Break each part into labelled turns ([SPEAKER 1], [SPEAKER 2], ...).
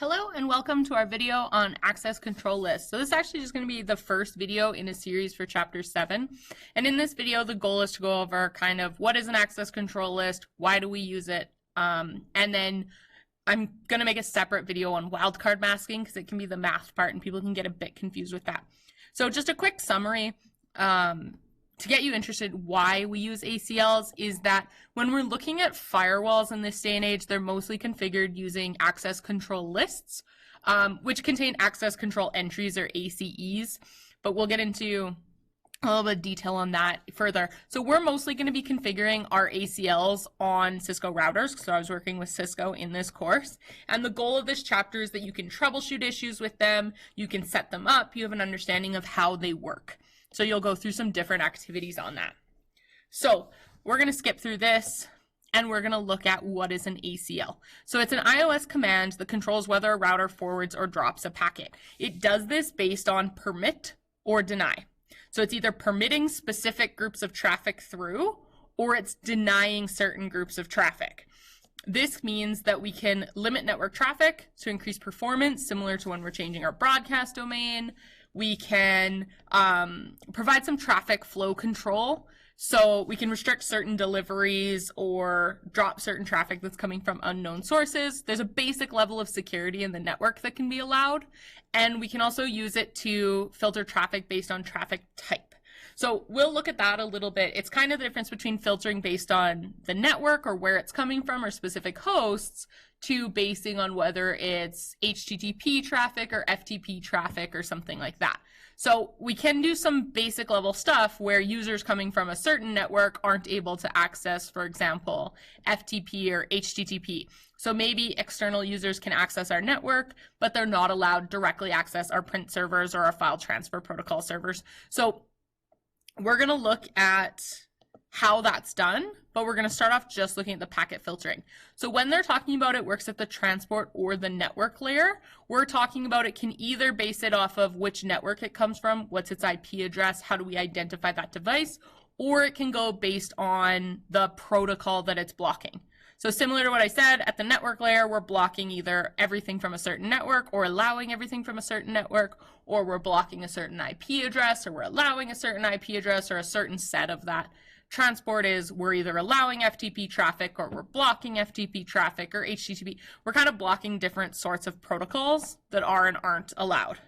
[SPEAKER 1] Hello and welcome to our video on access control lists. So this is actually just going to be the first video in a series for chapter 7. And in this video, the goal is to go over kind of what is an access control list, why do we use it, and then I'm going to make a separate video on wildcard masking because it can be the math part and people can get a bit confused with that. So just a quick summary to get you interested why we use ACLs is that when we're looking at firewalls in this day and age, they're mostly configured using access control lists, which contain access control entries or ACEs, but we'll get into a little bit of detail on that further. So we're mostly going to be configuring our ACLs on Cisco routers, so I was working with Cisco in this course, and the goal of this chapter is that you can troubleshoot issues with them, you can set them up, you have an understanding of how they work. So you'll go through some different activities on that. So we're going to skip through this and we're going to look at what is an ACL. So it's an iOS command that controls whether a router forwards or drops a packet. It does this based on permit or deny. So it's either permitting specific groups of traffic through or it's denying certain groups of traffic. This means that we can limit network traffic to increase performance, similar to when we're changing our broadcast domain. We can provide some traffic flow control, so we can restrict certain deliveries or drop certain traffic that's coming from unknown sources. There's a basic level of security in the network that can be allowed, and we can also use it to filter traffic based on traffic type. So we'll look at that a little bit. It's kind of the difference between filtering based on the network or where it's coming from or specific hosts to basing on whether it's HTTP traffic or FTP traffic or something like that. So we can do some basic level stuff where users coming from a certain network aren't able to access, for example, FTP or HTTP. So maybe external users can access our network, but they're not allowed directly access our print servers or our file transfer protocol servers. So we're going to look at how that's done, but we're going to start off just looking at the packet filtering. So when they're talking about it works at the transport or the network layer, we're talking about it can either base it off of which network it comes from, what's its IP address, how do we identify that device, or it can go based on the protocol that it's blocking. So similar to what I said, at the network layer, we're blocking either everything from a certain network or allowing everything from a certain network, or we're blocking a certain IP address, or we're allowing a certain IP address or a certain set of that. Transport is we're either allowing FTP traffic or we're blocking FTP traffic or HTTP. We're kind of blocking different sorts of protocols that are and aren't allowed.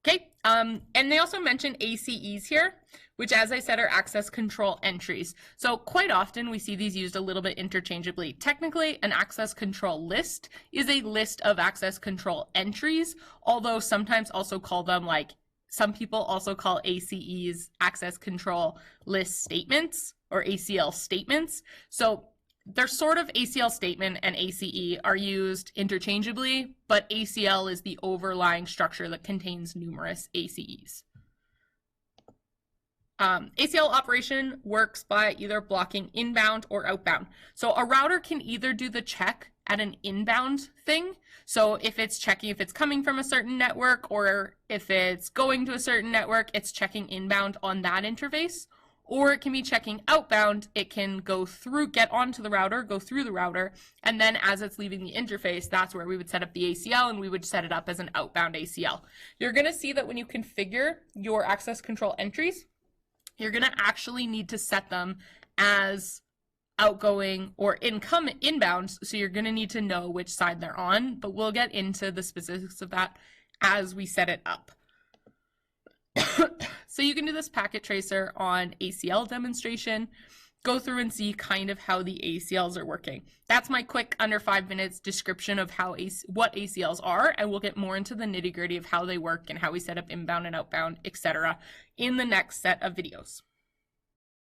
[SPEAKER 1] Okay, and they also mention ACEs here, which, as I said, are access control entries. So quite often we see these used a little bit interchangeably. Technically, an access control list is a list of access control entries, although sometimes also call them, like, some people also call ACEs access control list statements or ACL statements. So they're sort of ACL statement and ACE are used interchangeably, but ACL is the overlying structure that contains numerous ACEs. ACL operation works by either blocking inbound or outbound. So a router can either do the check at an inbound thing. So if it's checking if it's coming from a certain network or if it's going to a certain network, it's checking inbound on that interface. Or it can be checking outbound. It can go through, get onto the router, go through the router, and then as it's leaving the interface, that's where we would set up the ACL and we would set it up as an outbound ACL. You're going to see that when you configure your access control entries, you're going to actually need to set them as outgoing or inbound, so you're going to need to know which side they're on, but we'll get into the specifics of that as we set it up. So you can do this packet tracer on ACL demonstration, go through and see kind of how the ACLs are working. That's my quick under 5 minutes description of how what ACLs are, and we'll get more into the nitty-gritty of how they work and how we set up inbound and outbound, etc. in the next set of videos.